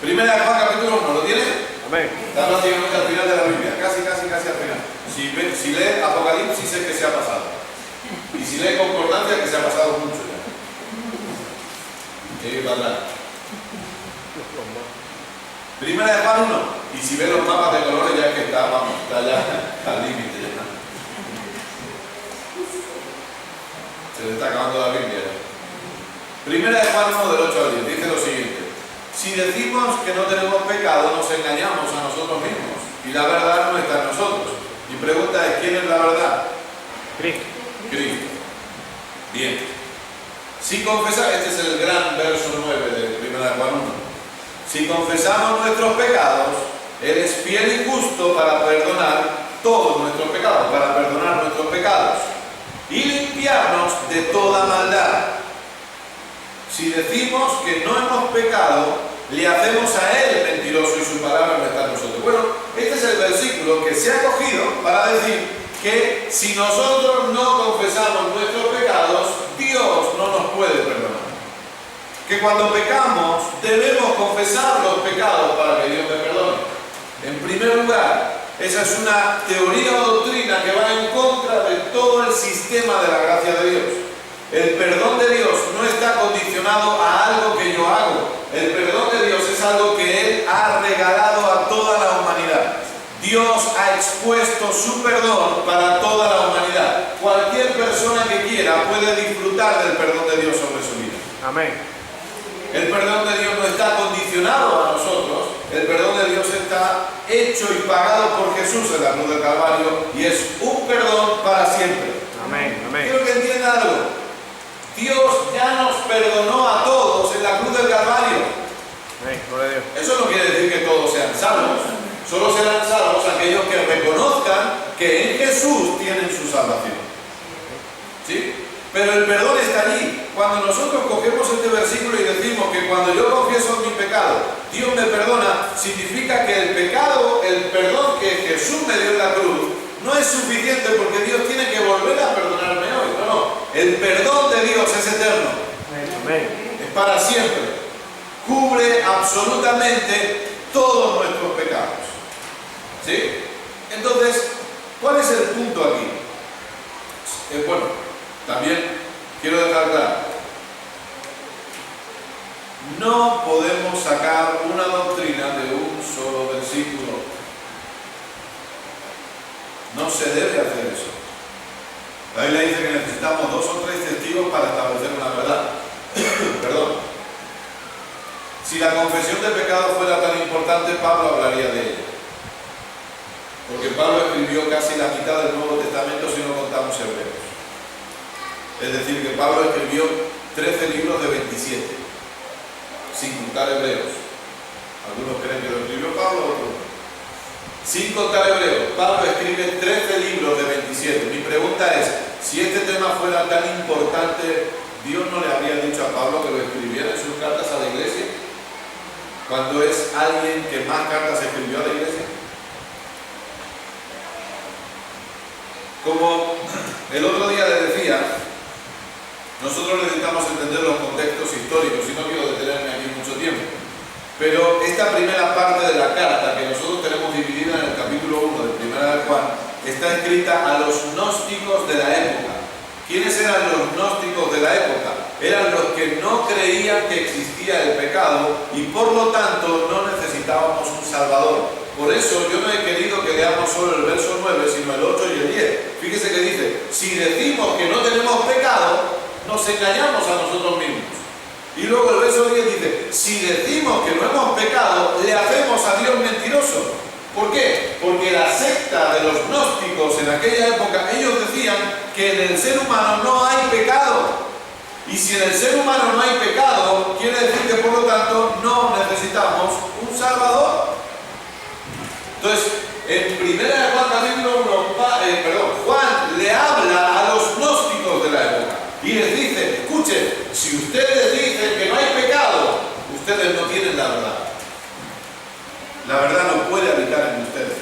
1 Juan capítulo 1, ¿lo tiene? Amén. Está prácticamente al final de la Biblia, casi al final. Si lee Apocalipsis es que se ha pasado. Y si lee Concordancia es que se ha pasado mucho ya. Para atrás. 1 Juan 1. Y si ve los mapas de colores ya es que está, vamos, está ya al límite. Se le está acabando la Biblia. 1 Juan 1 del 8 al 10 dice lo siguiente: si decimos que no tenemos pecado, nos engañamos a nosotros mismos y la verdad no está en nosotros. Mi pregunta es: ¿quién es la verdad? Cristo. Cristo. Bien. Si confesamos, este es el gran verso 9 de 1 Juan 1. Si confesamos nuestros pecados, Él es fiel y justo para perdonar todos nuestros pecados, y limpiarnos de toda maldad. Si decimos que no hemos pecado, le hacemos a Él mentiroso y su palabra no está en nosotros. Bueno, este es el versículo que se ha cogido para decir que si nosotros no confesamos nuestros pecados, Dios no nos puede perdonar. Que cuando pecamos debemos confesar los pecados para que Dios me perdone. En primer lugar, esa es una teoría o doctrina que va en contra de todo el sistema de la gracia de Dios. El perdón de Dios no está condicionado a algo que yo hago. El perdón de Dios es algo que Él ha regalado a toda la humanidad. Dios ha expuesto su perdón para toda la humanidad. Cualquier persona que quiera puede disfrutar del perdón de Dios sobre su vida. Amén. El perdón de Dios no está condicionado a nosotros. El perdón de Dios está hecho y pagado por Jesús en la cruz del Calvario y es un perdón para siempre. Amén. Amén. Quiero que entienda algo. Dios ya nos perdonó a todos en la cruz del Calvario. Amén. Gloria a Dios. Eso no quiere decir que todos sean salvos. Solo serán salvos aquellos que reconozcan que en Jesús tienen su salvación. ¿Sí? Pero el perdón está allí. cuando nosotros cogemos este versículo y decimos que cuando yo confieso mi pecado, Dios me perdona, significa que el pecado, el perdón que Jesús me dio en la cruz, no es suficiente porque Dios tiene que volver a perdonarme hoy. No. El perdón de Dios es eterno. Amén. Es para siempre. Cubre absolutamente todos nuestros pecados. ¿Sí? Entonces, ¿cuál es el punto aquí? Bueno, también quiero dejar claro, no podemos sacar una doctrina de un solo versículo. No se debe hacer eso. La Biblia dice que necesitamos 2 o 3 testigos para establecer una verdad. Perdón. Si la confesión de pecado fuera tan importante, Pablo hablaría de ella. Porque Pablo escribió casi la mitad del Nuevo Testamento si no contamos Hebreos. Es decir, que Pablo escribió 13 libros de 27, sin contar Hebreos. Algunos creen que lo escribió Pablo, otros no. Sin contar Hebreos, Pablo escribe 13 libros de 27. Mi pregunta es, si este tema fuera tan importante, ¿Dios no le habría dicho a Pablo que lo escribiera en sus cartas a la iglesia? Cuando es alguien que más cartas escribió a la iglesia. Como el otro día le decía, nosotros necesitamos entender los contextos históricos, y no quiero detenerme aquí mucho tiempo. Pero esta primera parte de la carta que nosotros tenemos dividida en el capítulo 1 de Primera de Juan, está escrita a los gnósticos de la época. ¿Quiénes eran los gnósticos de la época? Eran los que no creían que existía el pecado y por lo tanto no necesitábamos un Salvador. Por eso yo no he querido que leamos solo el verso 9, sino el 8 y el 10. Fíjese que dice, si decimos que no tenemos pecado, nos engañamos a nosotros mismos. Y luego el verso 10 dice, si decimos que no hemos pecado, le hacemos a Dios mentiroso. ¿Por qué? Porque la secta de los gnósticos en aquella época, ellos decían que en el ser humano no hay pecado. Y si en el ser humano no hay pecado, quiere decir que por lo tanto no necesitamos un Salvador. Entonces, en 1 Juan capítulo 1, Juan le habla a los gnósticos de la época y les dice, escuchen, si ustedes dicen que no hay pecado, ustedes no tienen la verdad. La verdad no puede habitar en ustedes.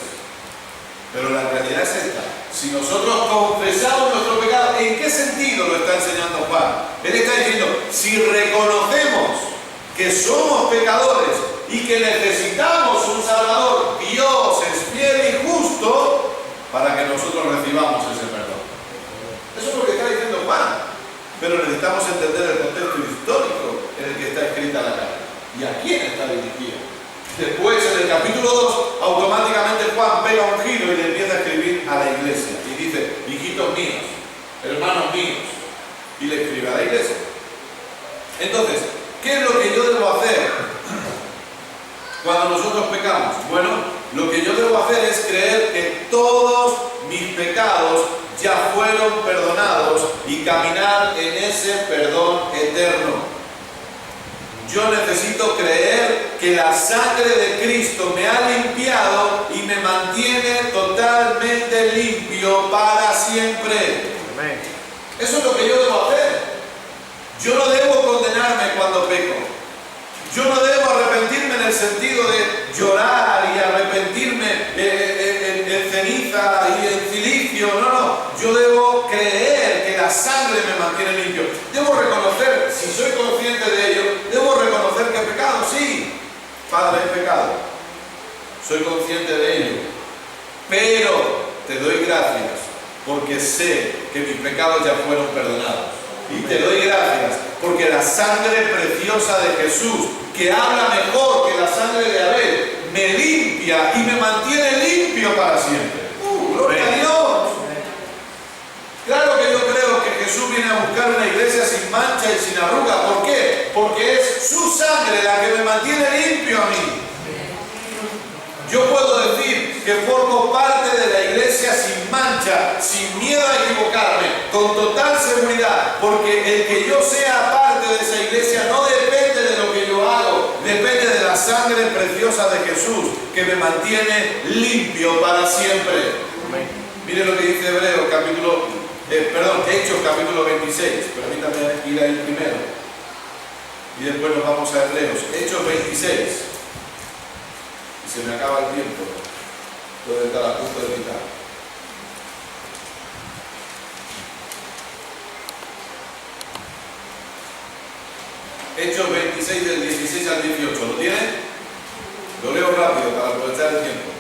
Pero la realidad es esta. Si nosotros confesamos nuestro pecado, ¿en qué sentido lo está enseñando Juan? Él está diciendo, si reconocemos que somos pecadores y que necesitamos un Salvador, Dios es fiel y justo para que nosotros recibamos ese perdón. Eso es lo que está diciendo Juan. Pero necesitamos entender el contexto histórico en el que está escrita la carta. ¿Y a quién está dirigida? Después, en el capítulo 2, automáticamente Juan pega un giro y le empieza a escribir a la iglesia. Y dice, hijitos míos, hermanos míos. Y le escribe a la iglesia. Entonces, ¿qué es lo que yo debo hacer cuando nosotros pecamos? Bueno, lo que yo debo hacer es creer que todos mis pecados ya fueron perdonados y caminar en ese perdón eterno. Yo necesito creer que la sangre de Cristo me ha limpiado y me mantiene totalmente limpio para siempre. Amén. Eso es lo que yo debo hacer. Yo no debo condenarme cuando peco. Yo no debo arrepentirme en el sentido de llorar y arrepentirme en ceniza y en cilicio. No. Yo debo creer que la sangre me mantiene limpio. Debo reconocer, si soy consciente de ello, debo reconocer que he pecado. Sí, Padre, he pecado. Soy consciente de ello. Pero te doy gracias porque sé que mis pecados ya fueron perdonados. Y te doy gracias porque la sangre preciosa de Jesús, que habla mejor que la sangre de Abel, me limpia y me mantiene limpio para siempre. ¡Gloria a Dios! Claro que yo creo que Jesús viene a buscar una iglesia sin mancha y sin arruga. ¿Por qué? Porque es su sangre la que me mantiene limpio a mí. Yo puedo decir que formo parte de la iglesia sin mancha, sin miedo a equivocarme, con total seguridad, porque el que yo sea parte de esa iglesia no depende de lo que yo hago, depende de la sangre preciosa de Jesús, que me mantiene limpio para siempre. Amén. Mire lo que dice Hebreos capítulo Hechos capítulo 26, permítame ir ahí primero y después nos vamos a Hebreos. Hechos 26, y se me acaba el tiempo, puede estar a punto de quitar. Hechos 26 del 16 al 18, ¿lo tienen? Lo leo rápido para aprovechar el tiempo.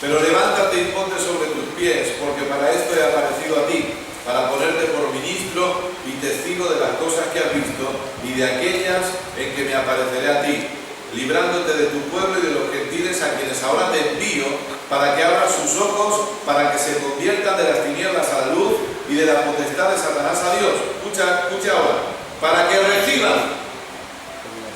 Pero levántate y ponte sobre tus pies, porque para esto he aparecido a ti, para ponerte por ministro y testigo de las cosas que has visto y de aquellas en que me apareceré a ti, librándote de tu pueblo y de los gentiles a quienes ahora te envío, para que abran sus ojos, para que se conviertan de las tinieblas a la luz y de la potestad de Satanás a Dios. Escucha ahora. Para que reciban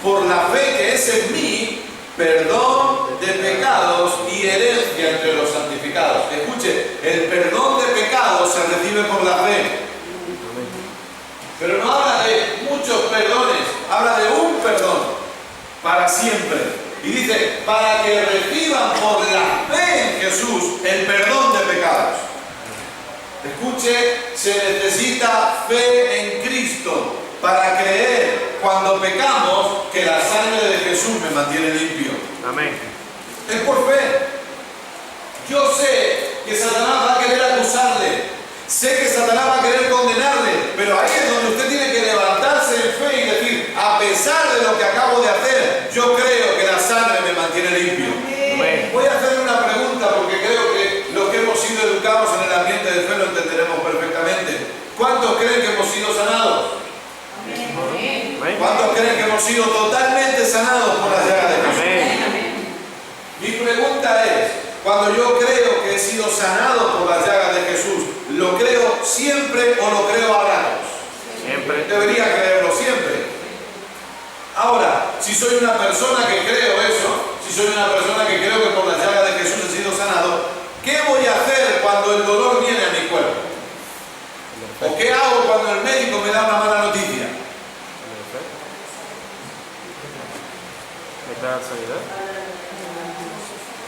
por la fe que es en mí, perdón de pecados y herencia entre los santificados. Escuche, el perdón de pecados se recibe por la fe. Pero no habla de muchos perdones, habla de un perdón para siempre. Y dice, para que reciban por la fe en Jesús el perdón de pecados. Escuche, se necesita fe en Cristo para creer cuando pecamos que la sangre de Jesús me mantiene limpio. Amén. Es por fe. Yo sé que Satanás va a querer acusarle, sé que Satanás va a querer condenarle, pero ahí es donde usted tiene que levantarse en fe y decir, a pesar de lo que acabo de hacer, yo creo que la sangre me mantiene limpio. Amén. Voy a hacerle una pregunta porque creo que los que hemos sido educados en el ambiente de fe lo entenderemos perfectamente. ¿Cuántos creen que hemos sido sanados? ¿Cuántos creen que hemos sido totalmente sanados por la llaga de Jesús? Amén. Mi pregunta es, cuando yo creo que he sido sanado por la llaga de Jesús, ¿lo creo siempre o lo creo a ratos? Siempre. Debería creerlo siempre. Ahora, si soy una persona que creo eso, si soy una persona que creo que por la llaga de Jesús he sido sanado, ¿qué voy a hacer cuando el dolor viene a mi cuerpo? ¿O qué hago cuando el médico me da una mala noticia? Declarar sanidad.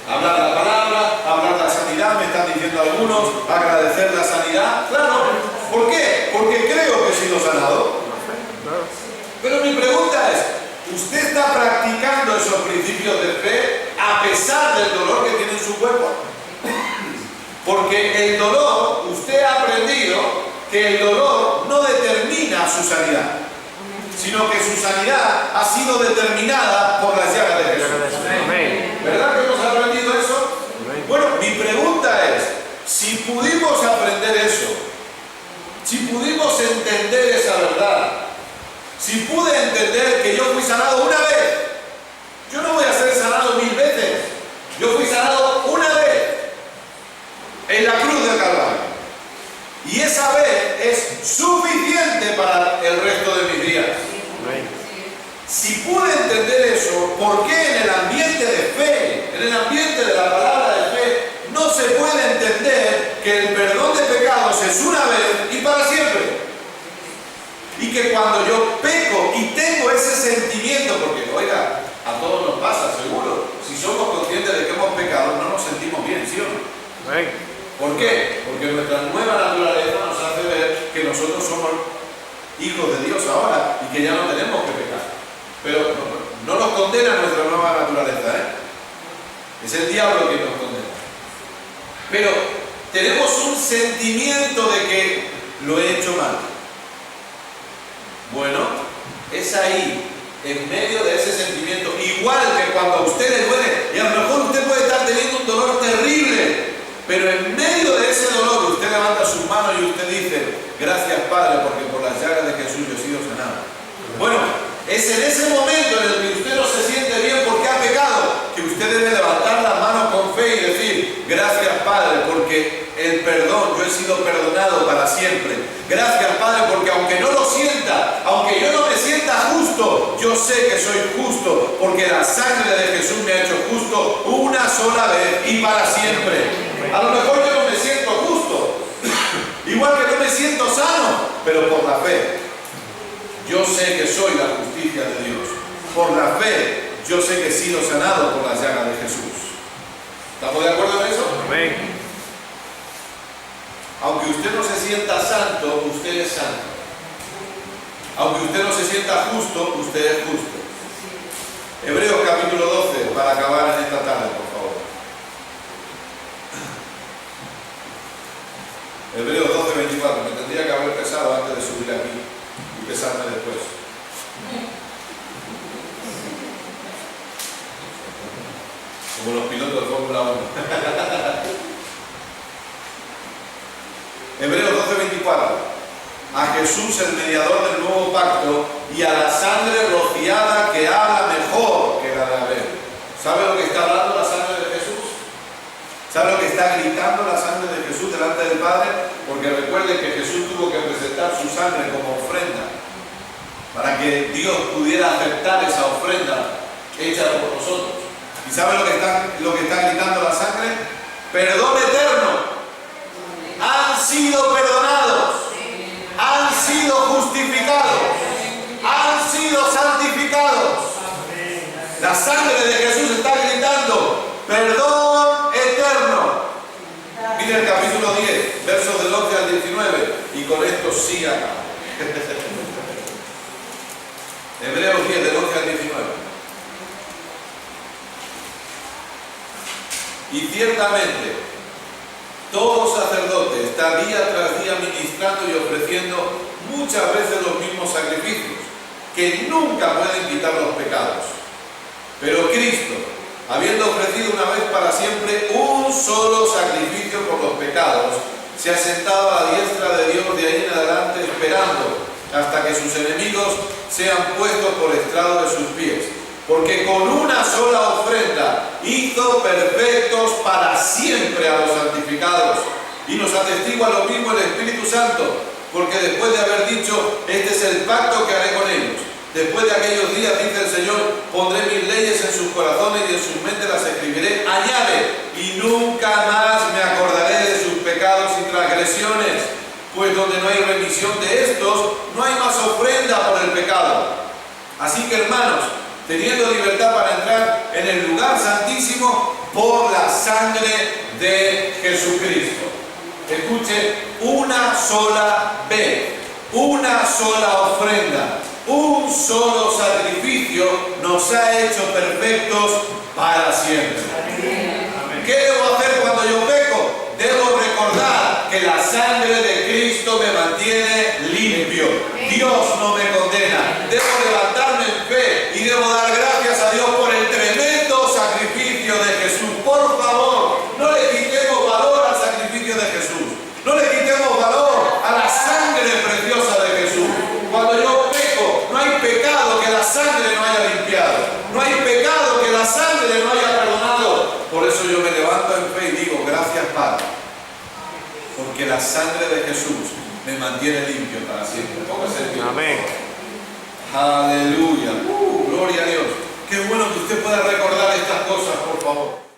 Hablar la palabra, hablar la sanidad, me están diciendo algunos, agradecer la sanidad. Claro, ¿por qué? Porque creo que he sido sanado. Claro. Pero mi pregunta es, ¿usted está practicando esos principios de fe a pesar del dolor que tiene en su cuerpo? Porque el dolor, usted ha aprendido que el dolor no determina su sanidad, sino que su sanidad ha sido determinada por las llagas de Jesús. Amén. ¿Verdad que hemos aprendido eso? Amén. Bueno, mi pregunta es, si pudimos aprender eso, si pudimos entender esa verdad, si pude entender que yo fui sanado una vez, yo no voy a ser sanado 1000 veces, yo fui sanado una vez en la cruz del Calvario. Y esa vez es suficiente para el resto de mis días. Amén. Si pude entender eso, ¿por qué en el ambiente de fe, en el ambiente de la palabra de fe, no se puede entender que el perdón de pecados es una vez y para siempre? Y que cuando yo peco y tengo ese sentimiento, porque oiga, a todos nos pasa, seguro, si somos conscientes de que hemos pecado, no nos sentimos bien, ¿sí o no? Amén. ¿Por qué? Porque nuestra nueva naturaleza nos hace ver que nosotros somos hijos de Dios ahora y que ya no tenemos que pecar. Pero no nos condena nuestra nueva naturaleza, ¿eh? Es el diablo quien nos condena. Pero tenemos un sentimiento de que lo he hecho mal. Bueno, es ahí, en medio de ese sentimiento, igual que cuando a usted le duele, y a lo mejor usted puede estar teniendo un dolor terrible, pero en medio de ese dolor usted levanta sus manos y usted dice, gracias Padre, porque por las llagas de Jesús yo he sido sanado. Bueno, es en ese momento en el que usted no se siente bien porque ha pecado, que usted debe levantar las manos con fe y decir, gracias Padre, porque el perdón, yo he sido perdonado para siempre. Gracias Padre, porque aunque no lo sienta, aunque yo no me sienta justo, yo sé que soy justo, porque la sangre de Jesús me ha hecho justo una sola vez y para siempre. A lo mejor yo no me siento justo, igual que no me siento sano, pero por la fe, yo sé que soy la justicia de Dios. Por la fe, yo sé que he sido sanado por las llagas de Jesús. ¿Estamos de acuerdo en eso? Amén. Aunque usted no se sienta santo, usted es santo. Aunque usted no se sienta justo, usted es justo. Hebreos capítulo 12, para acabar en esta tarde, por favor. Hebreos 12, 24. Me tendría que haber pesado antes de subir aquí y pesarme después. Como los pilotos de Fórmula 1. Hebreos 12, 24. A Jesús, el mediador del nuevo pacto, y a la sangre rociada que habla mejor que la de Abel. ¿Sabe lo que está hablando la sangre de Jesús? ¿Sabe lo que está gritando la sangre de Jesús delante del Padre? Porque recuerde que Jesús tuvo que presentar su sangre como ofrenda para que Dios pudiera aceptar esa ofrenda hecha por nosotros. ¿Y sabe lo que está gritando la sangre? Perdón eterno. Han sido perdonados. Han sido justificados, han sido santificados. La sangre de Jesús está gritando, perdón eterno. Mire el capítulo 10, versos del 11 al 19, y con esto sí acá. Hebreos 10, del 11 al 19. Y ciertamente, todo sacerdote está día tras día ministrando y ofreciendo muchas veces los mismos sacrificios, que nunca pueden quitar los pecados. Pero Cristo, habiendo ofrecido una vez para siempre un solo sacrificio por los pecados, se ha sentado a la diestra de Dios de ahí en adelante, esperando hasta que sus enemigos sean puestos por estrado de sus pies. Porque con una sola ofrenda hizo perfectos para siempre a los santificados. Y nos atestigua lo mismo el Espíritu Santo, porque después de haber dicho, este es el pacto que haré con ellos. Después de aquellos días, dice el Señor, pondré mis leyes en sus corazones y en sus mentes las escribiré. Añade, y nunca más me acordaré de sus pecados y transgresiones, pues donde no hay remisión de estos, no hay más ofrenda por el pecado. Así que, hermanos, teniendo libertad para entrar en el lugar santísimo por la sangre de Jesucristo. Escuche, una sola vez, una sola ofrenda, un solo sacrificio nos ha hecho perfectos para siempre. ¿Qué debo hacer cuando yo peco? Debo recordar que la sangre de Cristo me mantiene limpio. Dios no me condena. Debo levantarme en fe y debo dar gracias a Dios por el tremendo sacrificio de Jesús. Por favor, no le quitemos valor al sacrificio de Jesús. No le quitemos valor a la sangre preciosa de Jesús. Cuando yo peco, no hay pecado que la sangre no haya limpiado. No hay pecado que la sangre no haya perdonado. Por eso yo me levanto en fe y digo, gracias Padre, porque la sangre de Jesús me mantiene limpio para siempre. Póngase en pie. Amén. Aleluya. Gloria a Dios. Qué bueno que usted pueda recordar estas cosas, por favor.